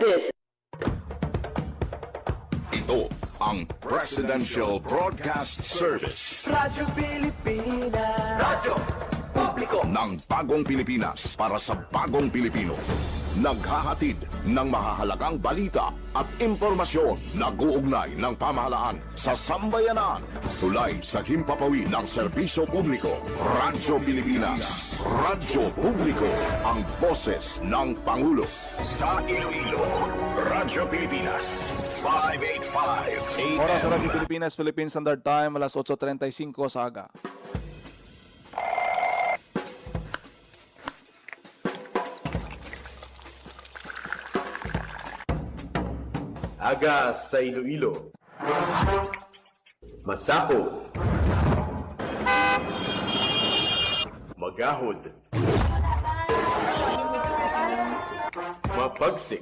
This Ito ang Presidential Broadcast Service Radyo Pilipinas. Radyo Publiko. ng Bagong Pilipinas para sa Bagong Pilipino. Naghahatid ng mahahalagang balita at impormasyon na guugnay ng pamahalaan sa sambayanan. Tulay sa himpapawid ng serbisyo publiko. Radyo Pilipinas. Radyo Publiko. Ang boses ng Pangulo. Sa Iloilo, Radyo Pilipinas. 585 Oras sa Radyo Pilipinas, Philippine Standard Time, alas 8:35 sa aga. Aga sa Iloilo. Masako. Magahod. Mapagsik.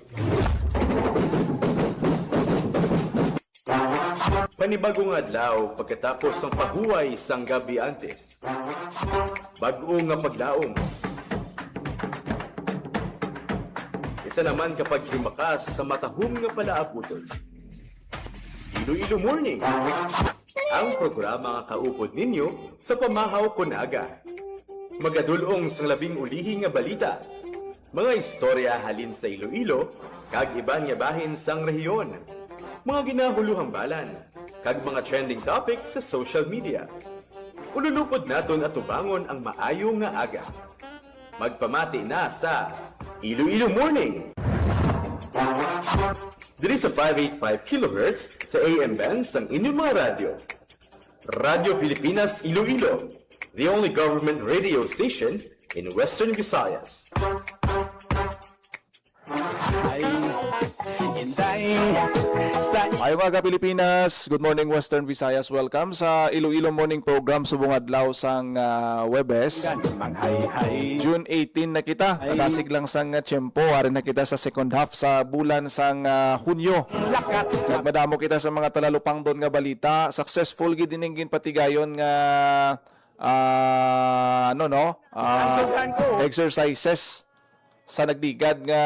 Panibagong adlaw pagkatapos ng pahuway sang gabi antes. Bag-o nga paglaom. Isa naman kapag himakas sa matahom nga palaabuton. Iloilo Morning, ang programa nga kaupod ninyo sa pamahaw kon aga. Magadulong sang labing ulihi nga balita, mga istorya halin sa Iloilo, kag iban nga bahin sang rehiyon, mga ginahuluhang balan, kag mga trending topic sa social media. Ululupod naton at tubangon ang maayo nga aga. Magpamati na sa Iloilo Morning! Diri sa 585 kHz sa AM bands ang inyong mga radyo. Radyo Pilipinas Iloilo, the only government radio station in Western Visayas. Ay mga Pilipinas, good morning Western Visayas. Welcome sa Iloilo Morning Program subong adlaw sang Webes. June 18 na kita. Nadasig lang sang tiyempo. Ari na kita sa second half sa bulan sang Hunyo. Nagmadamo kita sa mga talalupang doon nga balita. Successful gid diningin patigayon nga exercises sa nagdigad nga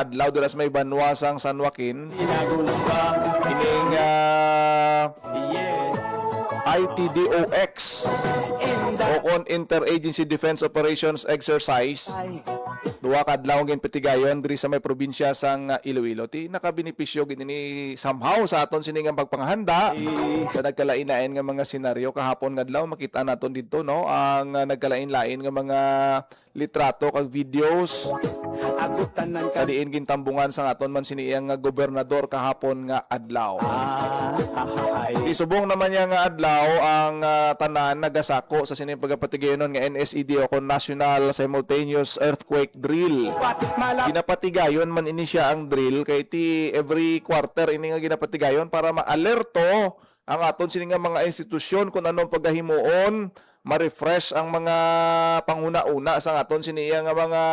adlaw duras may banwa sang San Joaquin. Ining ITDOX o on Interagency Defense Operations Exercise. Duwa ka adlaw ngin petigayon diri sa may probinsya sang Iloilo. Ti nakabenepisyo gid ni somehow sa aton siningang pagpanghanda sa nagkalain-lain nga mga senaryo kahapon nga adlaw makita naton didto no ang nagkalain-lain nga mga litrato kag videos sa diin gintambungan sa aton man siniyang nga gobernador kahapon nga adlaw. Isubong naman niya nga adlaw ang tanan nagasako sa sining pagapatigayon nga NSED o National Simultaneous Earthquake Drill. Ginapatigayon man ini siya ang drill kay ti every quarter ini nga ginapatigayon para ma-alerto ang aton sining nga mga institusyon kung anong pagahimuon ma-refresh ang mga panguna-una sa aton siniya nga mga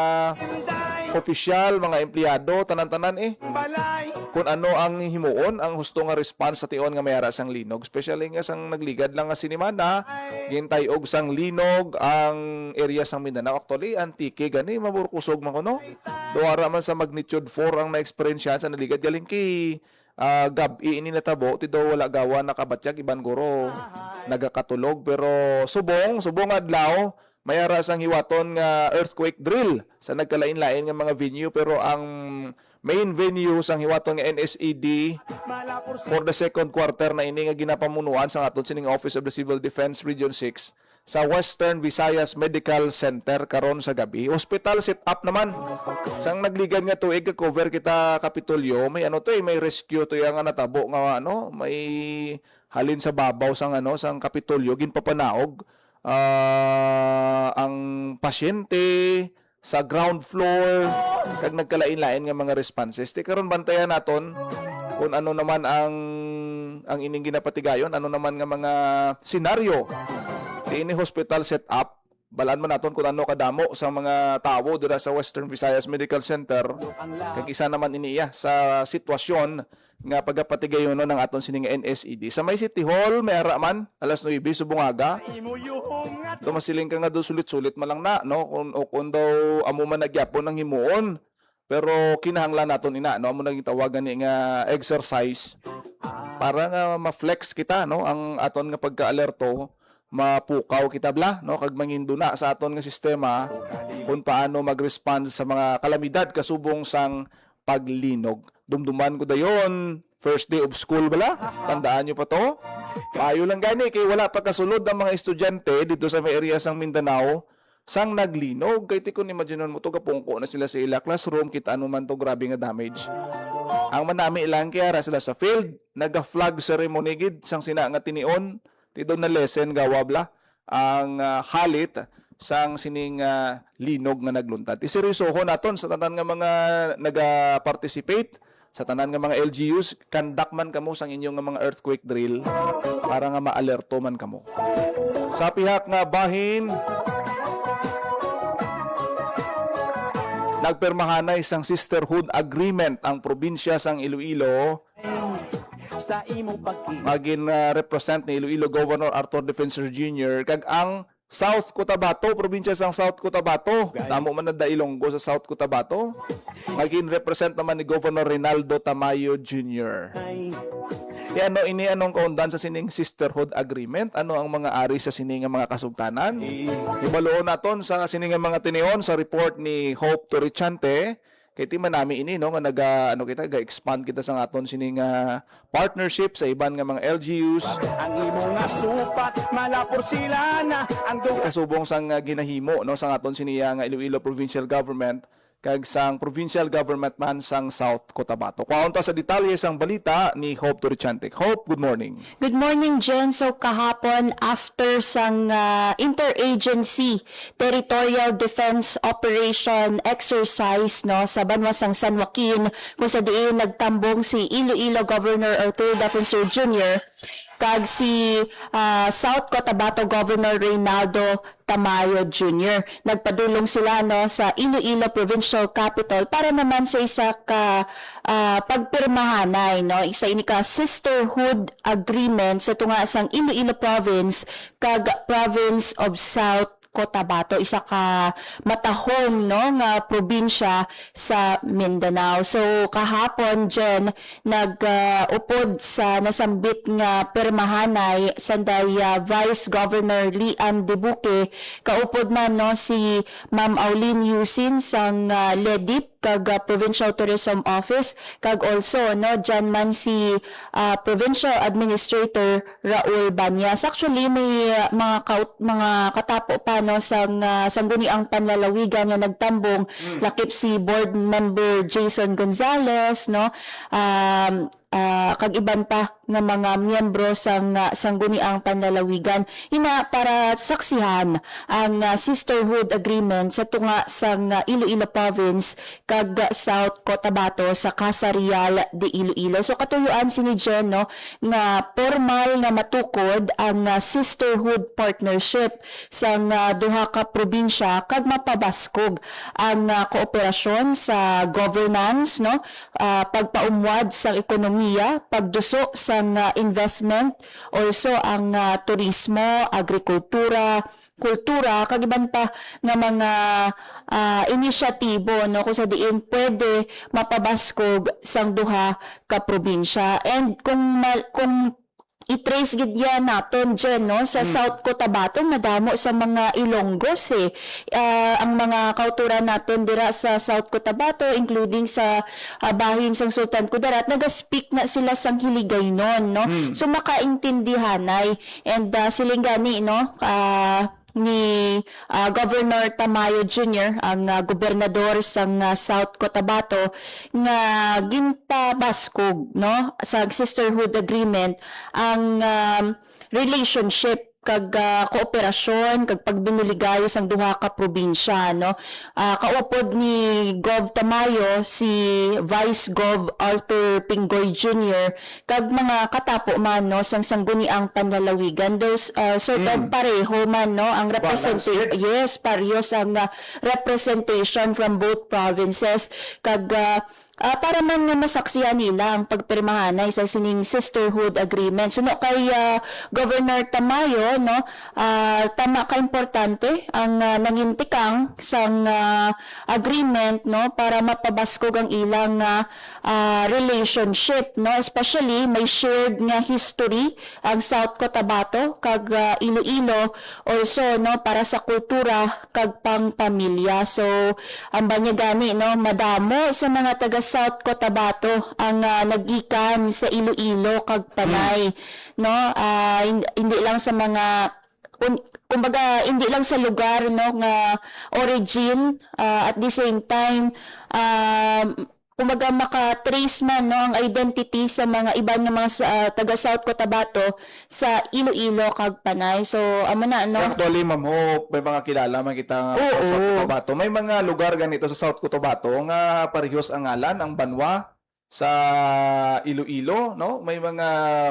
opisyal, mga empleyado, tanan-tanan kung ano ang himuon, ang husto nga response sa tion nga mayara sang linog. Especially nga sang nagligad lang nga sinimana, gintay og sang linog ang area sang Mindanao. Actually, antike gani, maburkusog man ko no. Duwara man sa magnitude 4 ang na-experience sa naligad. Galing ki gabi ini natabo ti daw wala gawa nakabatyag iban guro nagakatulog pero subong adlaw mayara sang hiwaton nga earthquake drill sa nagkalain-lain nga mga venue pero ang main venue sang hiwaton nga NSED for the second quarter na ini nga ginapamunuan sa aton sining Office of the Civil Defense Region 6 sa Western Visayas Medical Center karon sa gabi. Hospital set up naman. Sang nagligan nga tuig ka cover kita Kapitolyo, may may rescue to yang natabo nga may halin sa babaw sang sang Kapitolyo ginpapanaog ang pasyente sa ground floor kag nagkalain-lain nga mga responses. Ti karon bantayan naton kung ano naman ang ining ginapatigayon, ano naman nga mga senaryo ini hospital set up. Balaan man naton kung ano kadamo sa mga tawo dira sa Western Visayas Medical Center. Kag isa naman iniya sa sitwasyon nga pagapatigayon ng aton sining NSED. Sa may City Hall, may ara man, alas 9 subungaga. Dumasiling ka nga do sulit-sulit malang na, no? Kung daw amo man nagyapon ng himuon Pero kinahanglan naton ina no amo nang tawagan ni nga exercise para nga ma-flex kita no ang aton nga pagka-alerto, mapukaw kita bla no kag manginduna sa aton nga sistema kung paano mag-respond sa mga kalamidad kasubong sang paglinog. Dumduman ko dayon first day of school bala. Tandaan nyo pa to? Payo lang gani kay wala pa kasulod ang mga estudyante dito sa may area sang Mindanao sang naglinog. Kay ti kun imagineon mo to kapungko na sila sa ila classroom, kita ano man to grabe nga damage. Ang manami ilang kaya ra sila sa field, naga-flag ceremony gid sang sina nga tinion ti doon na lesson gawabla ang halit sang sining linog nga nagluntad. Ti seryosohon naton sa tanan nga mga naga-participate sa tanan nga mga LGUs, kandak man kamo sang inyong nga mga earthquake drill para nga ma-alerto man kamo. Sa pihak nga bahin, nagpermahan na isang sisterhood agreement ang probinsya sang Iloilo Sa imo pagki maging represent ni Iloilo Governor Arthur Defensor Jr. kag ang South Cotabato, probinsya sang South Cotabato. Tamo man na Ilonggo sa South Cotabato. Maging represent naman ni Governor Reynaldo Tamayo Jr. Kaya ano ini anong kaundan sa sining sisterhood agreement? Ano ang mga ari sa sining nga mga kasugtanan? Ibaluon naton sa sining nga mga tinion sa report ni Hope Torrichante. Kay ti manami ini no nga ga-expand kita sa aton sining partnership sa iban nga mga LGUs. ang imo nga supat malapor sila na ang Kasubong sang ginahimo no sa aton siniya nga Iloilo Provincial Government kag sang provincial government man sang South Cotabato. Kwaunta sa detalye sang balita ni Hope Torrichante. Hope, good morning. Good morning, Jen. So kahapon, after sang interagency territorial defense operation exercise no sa banwasang San Joaquin, kung sa diin nagtambong si Iloilo Governor Arturo Defensor Jr. kag si South Cotabato Governor Reynaldo Tamayo Jr. Nagpadulong sila no sa Iloilo Provincial Capital para naman sa isa ka pagpirmahanay no isa ini ka sisterhood agreement sa tunga sang Iloilo Province kag Province of South Cotabato, isa ka matahong no nga probinsya sa Mindanao. So kahapon Jen nag-upod sa nasambit nga permahanay sanday Vice Governor Lian Dibuque, kaupod man no si Ma'am Aulin Yusin sang LEDIP kag Provincial Tourism Office kag also no dyan man si Provincial Administrator Raul Banyas. Actually may mga katapo pa no sang sangguniang panlalawigan nga nagtambong, lakip si board member Jason Gonzales no kag iban pa nga mga miyembro sang sangguniang panlalawigan ina para saksihan ang sisterhood agreement sa tunga sang Iloilo Province kag South Cotabato sa Casa Real de Iloilo. So katuyuan sini Jen no nga formal nga matukod ang sisterhood partnership sang duha ka probinsya kag mapabaskog ang kooperasyon sa governance no pagpaumwad sa ekonomiya, pagduso sa investment, also ang turismo, agrikultura, kultura, kag iban pa nga mga inisyatibo no kung sa diin pwede mapabaskog sang duha ka probinsya. And kung i-trace gid yan naton Jen no sa South Cotabato, madamo sa mga Ilonggos ang mga kauturan naton dira sa South Cotabato including sa bahin sang Sultan Kudarat, naga-speak na sila sang Hiligaynon no. So makaintindihanay and siling gani no ni Governor Tamayo Jr., ang gobernador sang South Cotabato, nga ginpabaskog no sa sisterhood agreement ang relationship kag kooperasyon kag pagbinuligay sang duha ka probinsya no. Kaupod ni Gov Tamayo si Vice Gov Arthur Pingoy Jr. kag mga katapo man no sang sangguniang panlalawigan. Those sort of pareho man no ang representation. Yes, parehas ang representation from both provinces kag para man nga masaksiyan nila ang pagpirmahanay sa sining sisterhood agreement. So no kay Governor Tamayo no, tama ka importante ang nangintikang sang agreement no para mapabaskog ang ilang relationship no, especially may shared nga history ang South Cotabato kag Iloilo also no para sa kultura kag pangpamilya. So ang banya gani no, madamo sa mga taga South Cotabato ang nagikan sa Iloilo kag Panay no, hindi lang sa mga kumbaga hindi lang sa lugar no nga origin, at the same time kumbaga maka-trace man no ang identity sa mga iba nga mga taga South Cotabato sa Iloilo kag Panay. So amo na no. Actually, Ma'am Hope, may mga kilala man kita nga Oo. sa South Cotabato. May mga lugar ganito sa South Cotabato nga parehas ang ngalan, ang Banwa sa Iloilo, no? May mga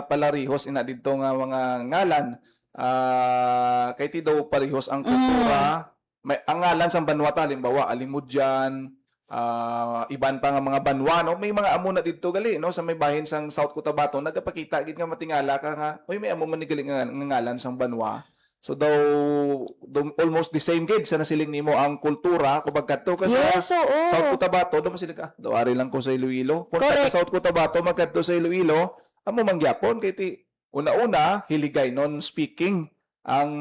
palarihos ina dito nga mga ngalan. Kay ti daw parehas ang kultura. May ang ngalan sa Banwa ta, halimbawa Alimudyan, iban pa nga mga Banwa, no? May mga amo na dito gali no sa may bahin sang South Cotabato nagapakita gid nga matingala ka nga oy may amo man ni gali nga ngalan sang Banwa. So daw almost the same gid sa nasiling nimo ang kultura kubag kadto ka sa Yes, oo. South Cotabato daw sila ka daw ari lang ko sa Iloilo. Kung Correct. sa South Cotabato magkadto sa Iloilo amo mangyapon kay ti una-una hiligay non speaking ang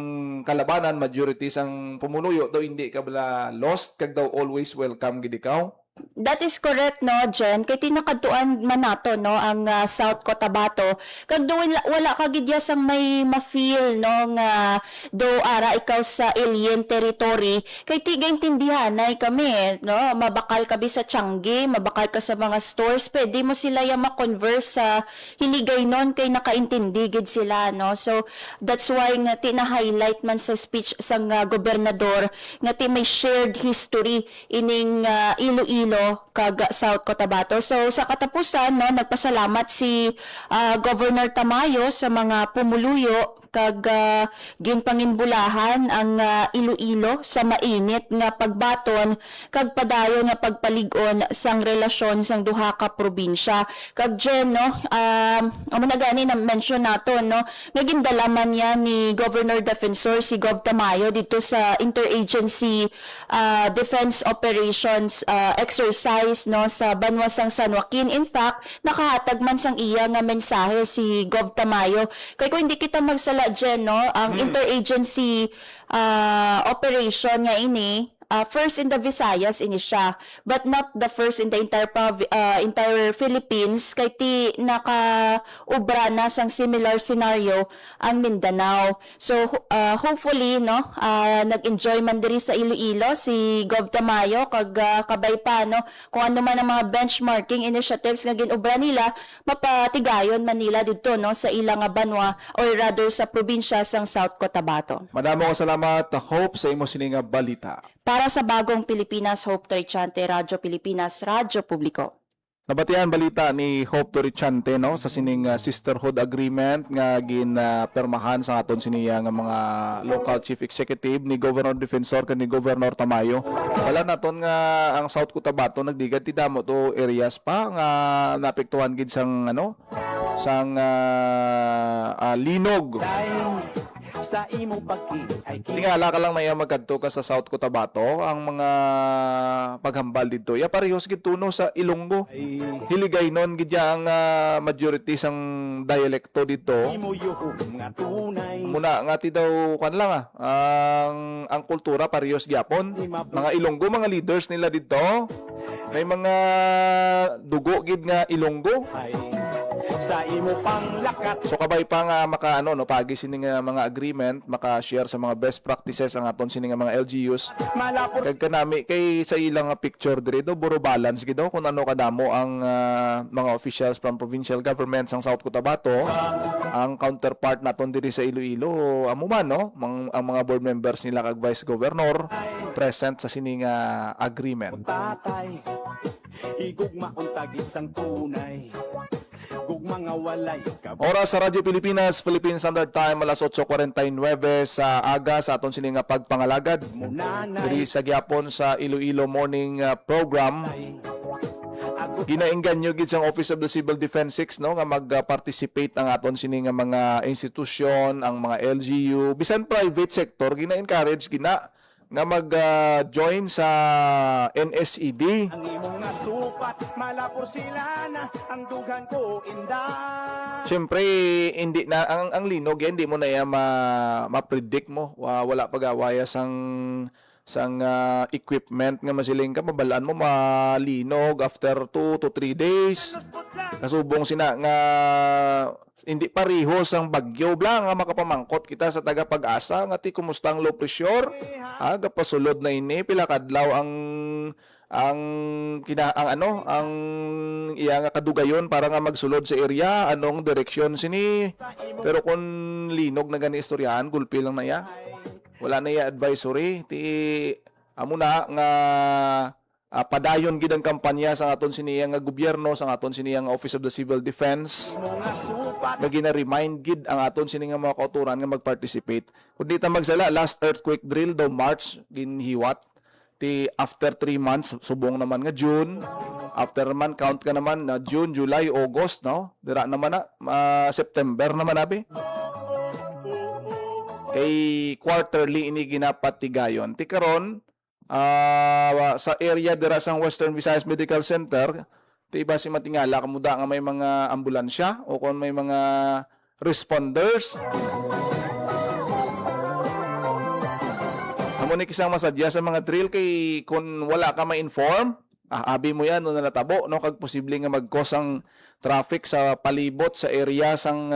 kalabanan majority sang pumunuyo daw hindi ka bala lost kag daw always welcome gid ikaw. That is correct no, Jen. Kay tinakatuan man nato no ang South Cotabato. Kag do wala ka gid ya sang may ma-feel no nga do ara ikaw sa alien territory. Kay tigay intindihanay kami no, mabakal ka bi sa Tiangge, mabakal ka sa mga stores, pwede mo sila ya ma-converse sa hiligay non kay nakaintindi gid sila no. So that's why nga tina-highlight man sa speech sang gobernador nga ti may shared history ining Iloilo kag South Cotabato. So sa katapusan no, nagpasalamat si Governor Tamayo sa mga pumuluyo kag ginpanginbulahan ang Iloilo sa mainit nga pagbaton kag padayon nga pagpalig-on sang relasyon sang duha ka probinsya. Kag Jen no, amo na gani na mention nato no, nagindala man yan ni Governor Defensor si Gov Tamayo dito sa Interagency Defense Operations exercise no sa Banwa sang San Joaquin. In fact, nakahatag man sang iya nga mensahe si Gov Tamayo. Kay kung hindi kita magsala Jen no, ang interagency operation nga ini first in the Visayas ini siya, but not the first in the entire Philippines. Kay ti naka-ubra na sang similar scenario ang Mindanao. So hopefully no, nag-enjoy man diri sa Iloilo si Gov Tamayo kag kabay pa no kung ano man ang mga benchmarking initiatives nga ginubra nila mapatigayon man nila didto no sa ilang Banwa or rather sa probinsya sang South Cotabato. Madamo ka salamat Hope sa imo sining balita. Para sa Bagong Pilipinas, Hope Torichante, Radyo Pilipinas, Radyo Publiko. Nabatian balita ni Hope Torichante no sa sining sisterhood agreement nga ginpermahan sa aton siniya nga mga local chief executive ni Governor Defensor ken ni Governor Tamayo. Wala naton nga ang South Cotabato nagdigad ti damo to areas pa nga naapektuhan gid sang ano sang linog. Sa imo pagki ay Tingala ka lang na iya magkadto ka sa South Cotabato ang mga paghambal dito. Ya parehas gid tuno sa Ilonggo. Hiligay non gid ya ang majority sang dialekto dito. imo yuhog nga tunay. Muna nga ti daw kan lang ang kultura parehas gyapon. Mga Ilonggo mga leaders nila dito. May mga dugo gid nga Ilonggo. Ay, sa imo panglakat. So kabay pa nga maka ano no pagi sini nga mga agreement maka-share sa mga best practices ang aton sini nga mga LGUs. Malapor Kag kanami kay sa ilang picture diri do buro balance gid daw kung ano kadamo ang mga officials from provincial governments ang South Cotabato. Ang counterpart naton diri sa Iloilo amo man no ang mga board members nila kag vice governor present sa sini nga agreement. tatay. Igugma untagit sang tunay. Gugma nga walay ka. Oras sa Radyo Pilipinas, Philippine Standard Time, alas 8:49 sa aga sa aton sini nga pagpangalagad. Munanay. Diri sa gyapon sa Iloilo Morning Program. ginaingganyo gid sang Office of the Civil Defense 6 no nga mag-participate ang aton sini nga mga institusyon, ang mga LGU, bisan private sector gina-encourage gina nga mag-join sa NSED. Ang imong nasupat, malapor sila na, ang dughan ko inday. Siyempre, hindi na ang linog yan, hindi mo na yan ma-predict mo. Wala pag-awaya sang equipment nga masiling ka, mabalaan mo malinog after 2 to 3 days. Kasubong sina nga hindi parehos ang bagyo bla nga makapamangkot kita sa taga Pag-asa nga ti kumusta ang low pressure. Gapasulod na ini pila kadlaw ang iya nga kadugayon para nga magsulod sa area anong direksyon sini. Pero kung linog na gani istoryahan gulpi lang na ya. Wala na ya advisory ti amo na nga padayon gid ang kampanya sa aton siniya nga gobyerno, sa aton siniya nga Office of the Civil Defense. Nga gina-remind gid ang aton sini nga mga kauturan nga mag-participate. Kung di ta magsala, last earthquake drill daw March ginhiwat. Ti after 3 months subong naman nga June. After man count ka naman na June, July, August, no? Dira naman na September naman abi. Kay quarterly ini ginapatigayon. Ti karon sa area dira sang Western Visayas Medical Center, ti iba si matingala kamuda nga may mga ambulansya o kung may mga responders. Amo ni kisang masadya sa mga drill kay kung wala ka ma-inform, abi mo yan no natabo no kag posible nga mag-cause ang traffic sa palibot sa area sang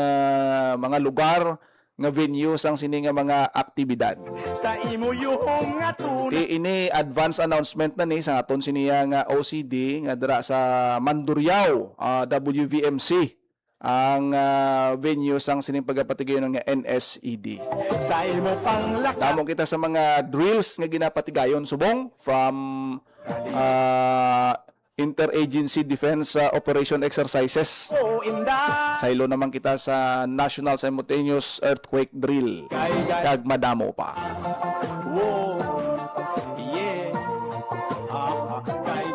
mga lugar nga venue sang sini nga mga aktibidad. Sa imo yung nga tunay. Ini advance announcement na ni sa aton siniya nga OCD nga dira sa Mandurriao, WVMC ang venue sang sining pagapatigayon nga NSED. Sa imo panglaka. Damo kita sa mga drills nga ginapatigayon subong from Interagency Defense Operation Exercises. Ko inday. Saylo naman kita sa National Simultaneous Earthquake Drill. Kag madamo pa. Whoa. Yeah.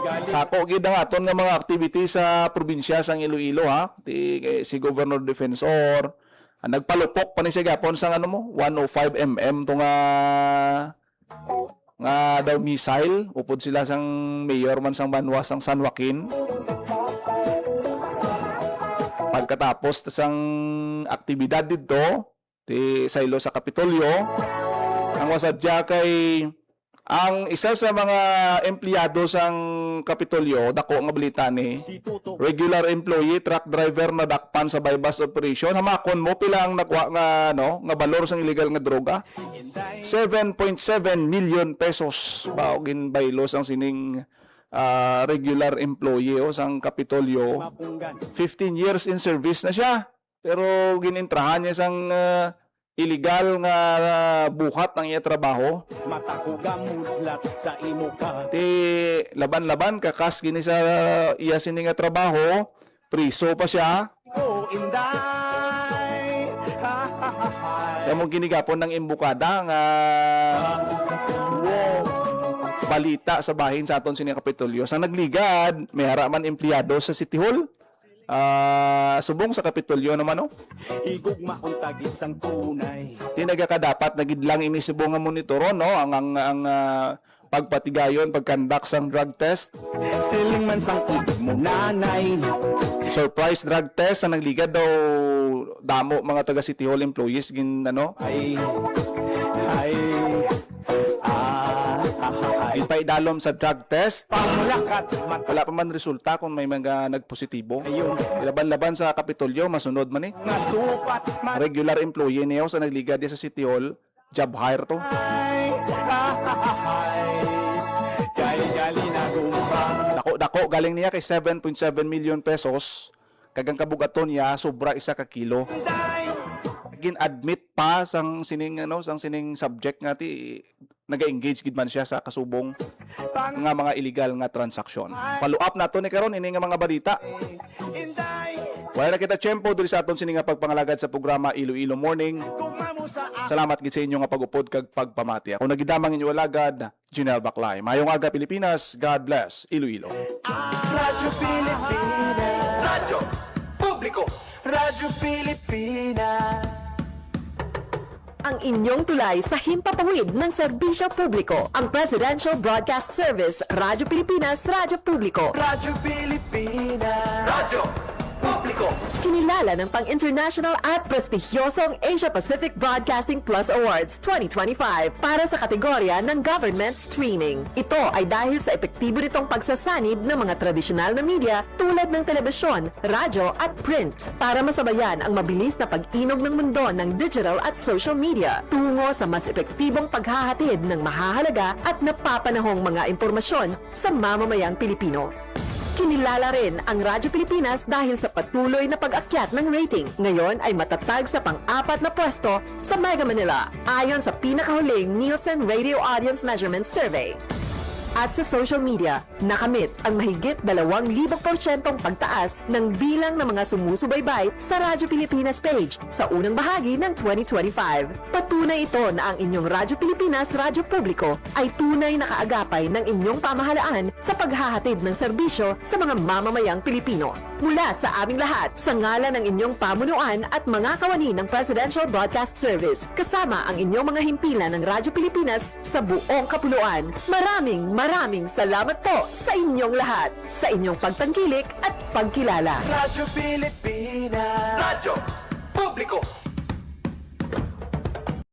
Gali. Sako gid ang aton nga mga activity sa probinsya sang Iloilo ha. Si Governor Defensor nagpalupok pa ni siya gapon sang 105 mm to nga daw missile upod sila sang mayor man sang Banwa sang San Joaquin. Pagkatapos sang aktibidad dito ti saylo sa Kapitolyo, ang wasadya kay ang isa sa mga empleyado sang Kapitolyo, dako nga balita ni, Si Tuto. regular employee, truck driver na dakpan sa bypass operation. Hamakon mo pila ang nakuha nga balor sang illegal nga droga. 7.7 million pesos baogin baylos ang sining regular employee sang Kapitolyo. Mapunggan. 15 years in service na siya. Pero ginintrahan niya sang illegal nga buhat ng iya trabaho. Mata ko gamudlat sa imo ka. Ti laban-laban kakas gini sa iya sini nga trabaho, priso pa siya. Ko inday. Ha ha ha ha. Kamo ginigapon ng imbukada nga balita sa bahin sa aton sini Kapitolyo. Sa nagligad, may haraman empleyado sa City Hall. Subong sa Kapitolyo naman no. Igugma kung tagit sang tunay. Tinaga ka dapat nagidlang ini subong nga monitoron no ang pagpatigayon pagkandak sang drug test. Siling man sang mo nanay. Surprise drug test sa nagligad daw damo mga taga City Hall employees gin Ay. ipaidalom sa drug test. Pamulakat mat. Wala pa man resulta kung may mga nagpositibo. Ayun. Laban-laban sa Kapitolyo, masunod man eh. Nasupat mat. Regular employee niyo sa nagligad sa City Hall, job hire to. Gali na gumpang. Dako galing niya kay 7.7 million pesos. Kagang kabugaton niya sobra 1 ka kilo. Gin-admit pa sang sining subject nga ti naga-engage gid man siya sa kasubong nga mga illegal nga transaksyon. Follow up nato ni karon ini nga mga balita. Wala na kita tiyempo diri sa aton sini nga pagpangalagad sa programa Iloilo Morning. Kung mo sa Salamat gid sa inyo nga pag-upod kag pagpamati. Ako nagidamang inyo alagad, Junel Baclay. Mayong aga Pilipinas, God bless Iloilo. Radyo Pilipinas. Radyo Publiko. Radyo Pilipinas. Ang inyong tulay sa himpapawid ng serbisyo publiko. Ang Presidential Broadcast Service, Radyo Pilipinas, Radyo Publiko. Radyo Pilipinas. Radyo Publiko. Kinilala ng pang-international at prestigyosong Asia Pacific Broadcasting Plus Awards 2025 para sa kategorya ng Government Streaming. Ito ay dahil sa epektibo nitong pagsasanib ng mga tradisyonal na media tulad ng telebisyon, radyo at print para masabayan ang mabilis na pag-inog ng mundo ng digital at social media tungo sa mas epektibong paghahatid ng mahahalaga at napapanahong mga impormasyon sa mamamayang Pilipino. Kinilala rin ang Radyo Pilipinas dahil sa patuloy na pag-akyat ng rating. Ngayon ay matatag sa pang-4 na pwesto sa Mega Manila ayon sa pinakahuling Nielsen Radio Audience Measurement Survey. At sa social media, nakamit ang mahigit 2,000% pagtaas ng bilang ng mga sumusubaybay sa Radyo Pilipinas page sa unang bahagi ng 2025. Patunay ito na ang inyong Radyo Pilipinas Radyo Publiko ay tunay na kaagapay ng inyong pamahalaan sa paghahatid ng serbisyo sa mga mamamayang Pilipino. Mula sa aming lahat, sa ngalan ng inyong pamunuan at mga kawani ng Presidential Broadcast Service, kasama ang inyong mga himpilan ng Radyo Pilipinas sa buong kapuluan. Maraming salamat po sa inyong lahat, sa inyong pagtangkilik at pagkilala. Radyo Pilipinas. Radyo Publiko.